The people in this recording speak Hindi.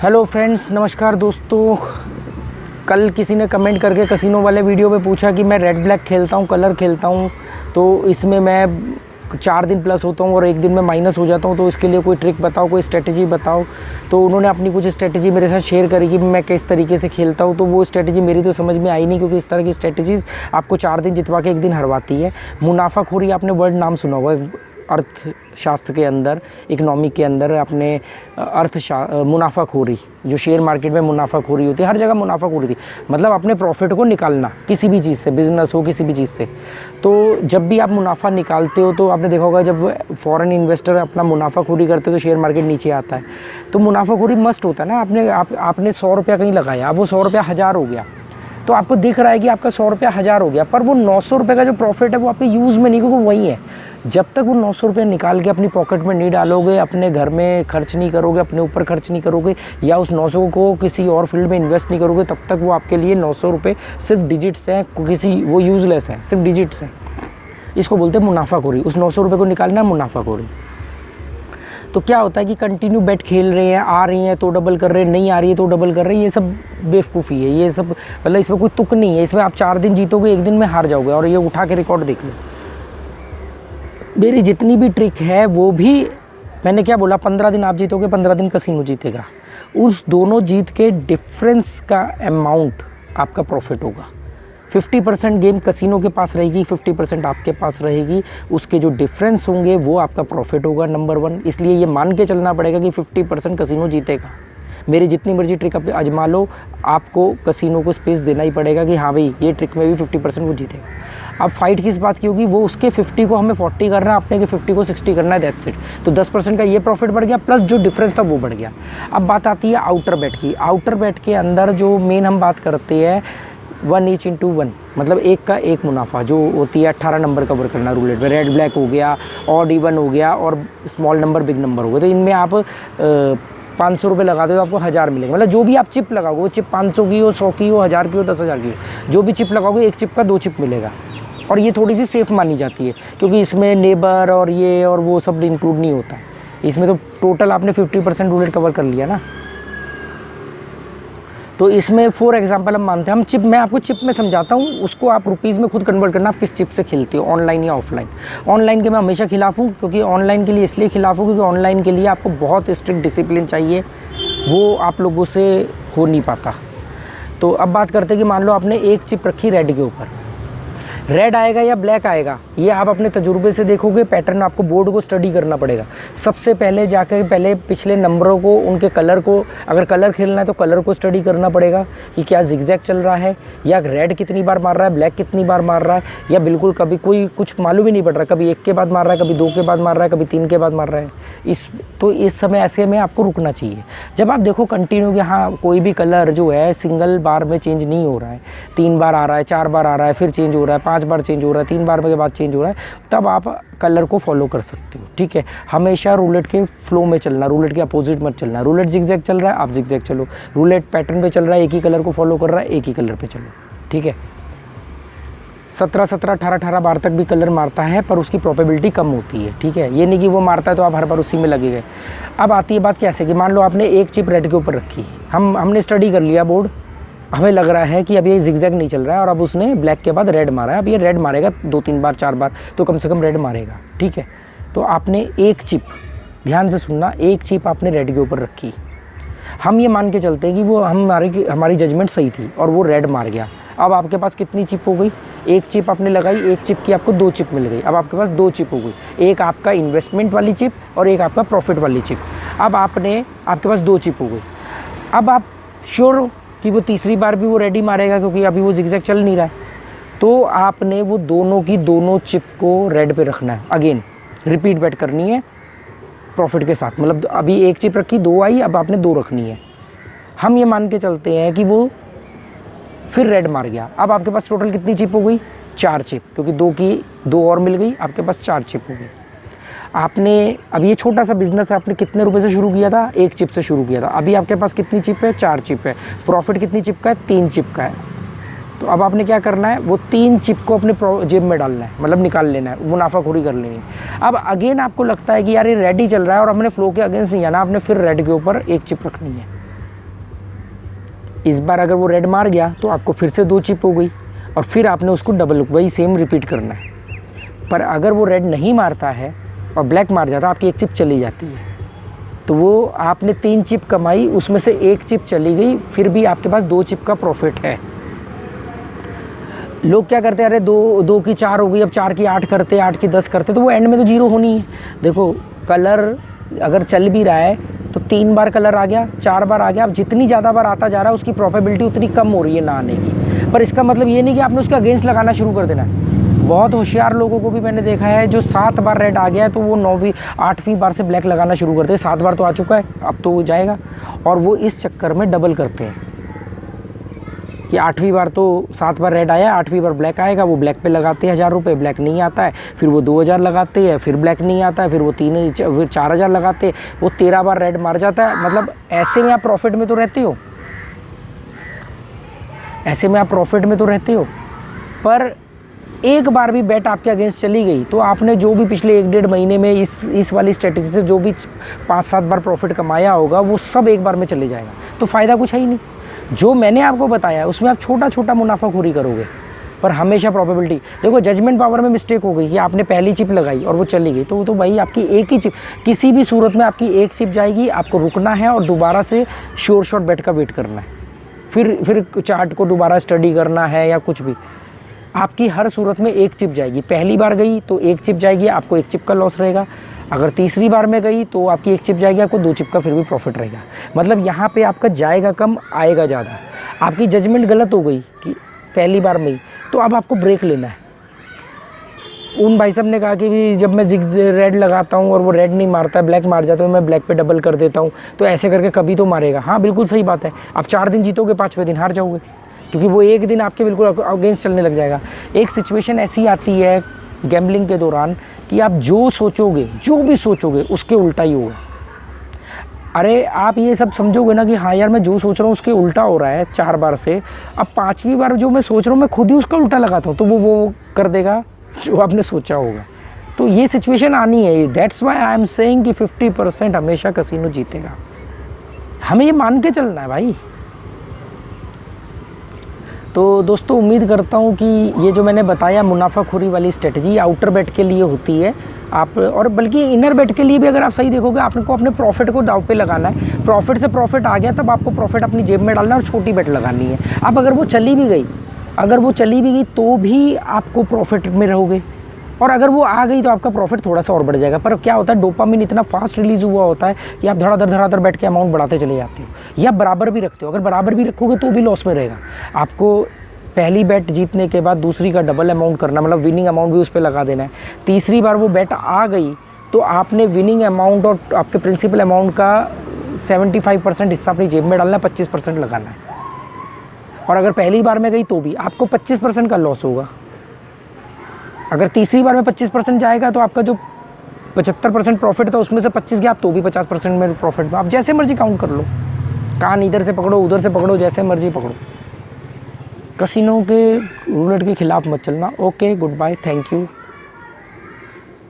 हेलो फ्रेंड्स, नमस्कार दोस्तों। कल किसी ने कमेंट करके कसिनो वाले वीडियो पे पूछा कि मैं रेड ब्लैक खेलता हूँ, कलर खेलता हूँ, तो इसमें मैं 4 दिन प्लस होता हूँ और 1 दिन में माइनस हो जाता हूँ, तो इसके लिए कोई ट्रिक बताओ, कोई स्ट्रेटजी बताओ। तो उन्होंने अपनी कुछ स्ट्रेटजी मेरे साथ शेयर करी कि मैं किस तरीके से खेलता हूँ। तो वो स्ट्रेटजी मेरी तो समझ में आई नहीं, क्योंकि इस तरह की स्ट्रेटजीज़ आपको 4 दिन जितवा के 1 दिन हरवाती है। मुनाफाखोरी, आपने वर्ड नाम सुना होगा अर्थशास्त्र के अंदर, इकोनॉमिक के अंदर, अपने मुनाफाखोरी, जो शेयर मार्केट में मुनाफाखोरी होती है, हर जगह मुनाफाखोरी थी, मतलब अपने प्रॉफिट को निकालना किसी भी चीज़ से, बिजनेस हो किसी भी चीज़ से। तो जब भी आप मुनाफा निकालते हो, तो आपने देखा होगा जब फॉरेन इन्वेस्टर अपना मुनाफाखोरी करते हो तो शेयर मार्केट नीचे आता है। तो मुनाफाखोरी मस्ट होता है ना। आपने 100 रुपया कहीं लगाया, अब वो 100 रुपया 1000 हो गया, तो आपको दिख रहा है कि आपका 100 रुपया 1000 हो गया, पर वो 900 रुपये का जो प्रॉफिट है वो आपके यूज़ में नहीं, क्योंकि वही है। जब तक वो 900 रुपये निकाल के अपनी पॉकेट में नहीं डालोगे, अपने घर में खर्च नहीं करोगे, अपने ऊपर खर्च नहीं करोगे, या उस 900 को किसी और फील्ड में इन्वेस्ट नहीं करोगे, तब तक वो आपके लिए 900 रुपये सिर्फ डिजिट्स हैं, वो यूज़लेस हैं, सिर्फ डिजिट्स हैं। इसको बोलते हैं मुनाफाखोरी। उस 900 रुपये को निकालना मुनाफाखोरी। तो क्या होता है कि कंटिन्यू बेट खेल रहे हैं, आ रही हैं तो डबल कर रहे हैं, नहीं आ रही है तो डबल कर रहे हैं, ये सब बेवकूफ़ी है। ये सब मतलब इसमें कोई तुक नहीं है। इसमें आप 4 दिन जीतोगे, 1 दिन में हार जाओगे। और ये उठा के रिकॉर्ड देख लो, मेरी जितनी भी ट्रिक है वो भी, मैंने क्या बोला, 15 दिन आप जीतोगे, 15 दिन कसिनो जीतेगा। उस दोनों जीत के डिफरेंस का अमाउंट आपका प्रॉफिट होगा। 50% गेम कसिनो के पास रहेगी, 50% आपके पास रहेगी। उसके जो डिफरेंस होंगे वो आपका प्रॉफिट होगा, नंबर 1। इसलिए ये मान के चलना पड़ेगा कि 50% कसिनो जीतेगा। मेरी जितनी मर्जी ट्रिक आप आजमा लो, आपको कसिनो को स्पेस देना ही पड़ेगा कि हाँ भाई, ये ट्रिक में भी 50% वो जीतेगा। अब फाइट किस बात की होगी, वो उसके 50 को हमें 40 करना है, अपने के 50 को 60 करना है, दैट्स इट। तो 10% का ये प्रॉफिट बढ़ गया, प्लस जो डिफरेंस था वो बढ़ गया। अब बात आती है आउटर बैट की। आउटर बैट के अंदर जो मेन हम बात करते हैं 1 ईच इंटू 1, मतलब एक का एक मुनाफा, जो होती है 18 नंबर कवर करना रूलेट में। रेड ब्लैक हो गया, ऑड इवन हो गया, और स्मॉल नंबर बिग नंबर हो गया। तो इनमें आप 500 रुपये लगाते हो तो आपको 1000 मिलेंगे। मतलब जो भी आप चिप लगाओगे, वो चिप 500 की हो, 100 की हो, 1000 की हो, 10,000 की हो, जो भी चिप लगाओगे, एक चिप का 2 चिप मिलेगा। और ये थोड़ी सी सेफ़ मानी जाती है, क्योंकि इसमें नेबर और ये और वो सब इंक्लूड नहीं होता है। इसमें तो टोटल आपने 50% रूलेट कवर कर लिया ना। तो इसमें फॉर एग्जांपल हम मानते हैं, हम चिप, मैं आपको चिप में समझाता हूँ, उसको आप रुपीज़ में खुद कन्वर्ट करना, आप किस चिप से खेलते हो, ऑनलाइन या ऑफलाइन। ऑनलाइन के मैं हमेशा खिलाफ हूँ, क्योंकि ऑनलाइन के लिए इसलिए खिलाफ हूँ क्योंकि ऑनलाइन के लिए आपको बहुत स्ट्रिक्ट डिसिप्लिन चाहिए, वो आप लोगों से हो नहीं पाता। तो अब बात करते हैं कि मान लो आपने एक चिप रखी रेड के ऊपर, रेड आएगा या ब्लैक आएगा, ये आप अपने तजुर्बे से देखोगे। पैटर्न आपको बोर्ड को स्टडी करना पड़ेगा। सबसे पहले जाकर पहले पिछले नंबरों को, उनके कलर को, अगर कलर खेलना है तो कलर को स्टडी करना पड़ेगा कि क्या जिगजैग चल रहा है, या रेड कितनी बार मार रहा है, ब्लैक कितनी बार मार रहा है, या बिल्कुल कभी कोई कुछ मालूम ही नहीं पड़ रहा, कभी 1 के बाद मार रहा है, कभी 2 के बाद मार रहा है, कभी 3 के बाद मार रहा है। तो इस समय ऐसे में आपको रुकना चाहिए। जब आप देखो कंटिन्यू कि हाँ कोई भी कलर जो है सिंगल बार में चेंज नहीं हो रहा है, 3 बार आ रहा है, 4 बार आ रहा है, फिर चेंज हो रहा है, 5 बार चेंज हो रहा है, 3 बार के बाद चेंज हो रहा है, तब आप कलर को फॉलो कर सकते हो। ठीक है, हमेशा रूलेट के फ्लो में चलना, रूलेट के अपोजिट मत चलना। रूलेट जिगजैग चल रहा है, आप जिगजैग चलो। रूलेट पैटर्न पे चल रहा है, एक ही कलर को फॉलो कर रहा है, एक ही कलर पे चलो। ठीक है, 17-17, 18-18 बार तक भी कलर मारता है, पर उसकी प्रोबेबिलिटी कम होती है। ठीक है, ये नहीं कि वो मारता है तो आप हर बार उसी में लगे गए। अब आती है बात कैसे, कि मान लो आपने एक चिप रेड के ऊपर रखी, हमने स्टडी कर लिया बोर्ड, हमें लग रहा है कि अब ये जिगजैग नहीं चल रहा है, और अब उसने ब्लैक के बाद रेड मारा है, अब ये रेड मारेगा 2-3 बार, 4 बार, तो कम से कम रेड मारेगा। ठीक है, तो आपने एक चिप, ध्यान से सुनना, एक चिप आपने रेड के ऊपर रखी। हम ये मान के चलते हैं कि वो हमारी जजमेंट सही थी और वो रेड मार गया। अब आपके पास कितनी चिप हो गई, एक चिप आपने लगाई, एक चिप की आपको 2 चिप मिल गई। अब आपके पास 2 चिप हो गई, एक आपका इन्वेस्टमेंट वाली चिप और एक आपका प्रॉफिट वाली चिप। अब आपके पास 2 चिप हो गई। अब आप श्योर हो कि वो तीसरी बार भी वो रेडी मारेगा, क्योंकि अभी वो जिगजैग चल नहीं रहा है। तो आपने वो दोनों की दोनों चिप को रेड पे रखना है। अगेन रिपीट बेट करनी है प्रॉफिट के साथ, मतलब अभी एक चिप रखी, 2 आई, अब आपने 2 रखनी है। हम ये मान के चलते हैं कि वो फिर रेड मार गया। अब आपके पास टोटल कितनी चिप हो गई, 4 चिप, क्योंकि 2 की 2 और मिल गई, आपके पास 4 चिप हो गई। आपने, अब ये छोटा सा बिजनेस है, आपने कितने रुपए से शुरू किया था, 1 चिप से शुरू किया था। अभी आपके पास कितनी चिप है, 4 चिप है। प्रॉफिट कितनी चिप का है, 3 चिप का है। तो अब आपने क्या करना है, वो 3 चिप को अपने जेब में डालना है, मतलब निकाल लेना है, मुनाफाखोरी कर लेनी है। अब अगेन आपको लगता है कि यार ये रेड ही चल रहा है और हमने फ्लो के अगेंस्ट नहीं आना, आपने फिर रेड के ऊपर 1 चिप रखनी है। इस बार अगर वो रेड मार गया तो आपको फिर से 2 चिप हो गई और फिर आपने उसको डबल वही सेम रिपीट करना है। पर अगर वो रेड नहीं मारता है और ब्लैक मार जाता है, आपकी 1 चिप चली जाती है, तो वो आपने 3 चिप कमाई, उसमें से 1 चिप चली गई, फिर भी आपके पास 2 चिप का प्रॉफिट है। लोग क्या करते हैं, अरे 2 की 4 हो गई, अब 4 की 8 करते, 8 की 10 करते, तो वो एंड में तो 0 होनी है। देखो कलर अगर चल भी रहा है तो 3 बार कलर आ गया, 4 बार आ गया, अब जितनी ज़्यादा बार आता जा रहा है उसकी प्रोबेबिलिटी उतनी कम हो रही है ना आने की। पर इसका मतलब ये नहीं कि आपने उसके अगेंस्ट लगाना शुरू कर देना है। बहुत होशियार लोगों को भी मैंने देखा है, जो 7 बार रेड आ गया है तो वो 9वीं 8वीं बार से ब्लैक लगाना शुरू करते हैं। 7 बार तो आ चुका है, अब तो वो जाएगा, और वो इस चक्कर में डबल करते हैं कि 8वीं बार तो 7 बार रेड आया, 8वीं बार ब्लैक आएगा, वो ब्लैक पे लगाते हैं 1000 रुपये, ब्लैक नहीं आता है, फिर वो 2000 लगाते हैं, फिर ब्लैक नहीं आता है, फिर वो फिर 4000 लगाते हैं, वो 13 बार रेड मार जाता है। मतलब ऐसे में आप प्रॉफिट में तो रहते हो, ऐसे में आप प्रॉफिट में तो रहते हो। पर एक बार भी बेट आपके अगेंस्ट चली गई तो आपने जो भी पिछले 1-1.5 महीने में इस वाली स्ट्रेटेजी से जो भी 5-7 बार प्रॉफिट कमाया होगा वो सब एक बार में चले जाएगा, तो फ़ायदा कुछ है ही नहीं। जो मैंने आपको बताया है उसमें आप छोटा छोटा मुनाफाखोरी करोगे, पर हमेशा प्रोबेबिलिटी। देखो जजमेंट पावर में मिस्टेक हो गई कि आपने पहली चिप लगाई और वो चली गई, तो वो तो भाई आपकी एक ही चिप, किसी भी सूरत में आपकी एक चिप जाएगी, आपको रुकना है और दोबारा से श्योर शॉट बेट का वेट करना है, फिर चार्ट को दोबारा स्टडी करना है या कुछ भी। आपकी हर सूरत में एक चिप जाएगी, पहली बार गई तो एक चिप जाएगी, आपको 1 चिप का लॉस रहेगा। अगर तीसरी बार में गई तो आपकी 1 चिप जाएगी, आपको 2 चिप का फिर भी प्रॉफिट रहेगा। मतलब यहाँ पे आपका जाएगा कम आएगा ज़्यादा। आपकी जजमेंट गलत हो गई कि पहली बार में ही, तो अब आपको ब्रेक लेना है। उन भाई साहब ने कहा कि भी जब मैं रेड लगाता हूँ और वो रेड नहीं मारता है, ब्लैक मार जाता है, तो मैं ब्लैक पे डबल कर देता हूँ, तो ऐसे करके कभी तो मारेगा। हाँ बिल्कुल सही बात है, आप 4 दिन जीतोगे, 5वें दिन हार जाओगे, क्योंकि वो एक दिन आपके बिल्कुल अगेंस्ट चलने लग जाएगा। एक सिचुएशन ऐसी आती है गैम्बलिंग के दौरान कि आप जो सोचोगे, जो भी सोचोगे उसके उल्टा ही होगा। अरे आप ये सब समझोगे ना कि हाँ यार मैं जो सोच रहा हूँ उसके उल्टा हो रहा है 4 बार से, अब 5वीं बार जो मैं सोच रहा हूँ मैं खुद ही उसका उल्टा लगाता हूँ, तो वो कर देगा जो आपने सोचा होगा। तो ये सिचुएशन आनी है। That's why I am saying कि 50% हमेशा कैसीनो जीतेगा। हमें ये मान के चलना है भाई। तो दोस्तों उम्मीद करता हूँ कि ये जो मैंने बताया मुनाफाखोरी वाली स्ट्रेटजी आउटर बेट के लिए होती है, आप और बल्कि इनर बेट के लिए भी अगर आप सही देखोगे, आपको अपने प्रॉफिट को दाव पे लगाना है। प्रॉफिट से प्रॉफिट आ गया तब आपको प्रॉफिट अपनी जेब में डालना है और छोटी बेट लगानी है। अब अगर वो चली भी गई तो भी आपको प्रॉफिट में रहोगे, और अगर वो आ गई तो आपका प्रॉफिट थोड़ा सा और बढ़ जाएगा। पर क्या होता है, डोपामिन इतना फास्ट रिलीज़ हुआ होता है कि आप धड़ाधड़ बैठ के अमाउंट बढ़ाते चले जाते हो, या बराबर भी रखते हो। अगर बराबर भी रखोगे तो भी लॉस में रहेगा। आपको पहली बेट जीतने के बाद दूसरी का डबल अमाउंट करना, मतलब विनिंग अमाउंट भी उस पर लगा देना है। तीसरी बार वो बेट आ गई तो आपने विनिंग अमाउंट और आपके प्रिंसिपल अमाउंट का 75% हिस्सा अपनी जेब में डालना है, 25% लगाना है। और अगर पहली बार में गई तो भी आपको 25% का लॉस होगा। अगर तीसरी बार में 25% जाएगा तो आपका जो 75% प्रॉफिट था उसमें से 25 गया, आप तो भी 50% में प्रॉफिट में। आप जैसे मर्जी काउंट कर लो, कान इधर से पकड़ो उधर से पकड़ो, जैसे मर्जी पकड़ो। कसिनो के रूलेट के खिलाफ मत चलना। Okay, goodbye, thank you.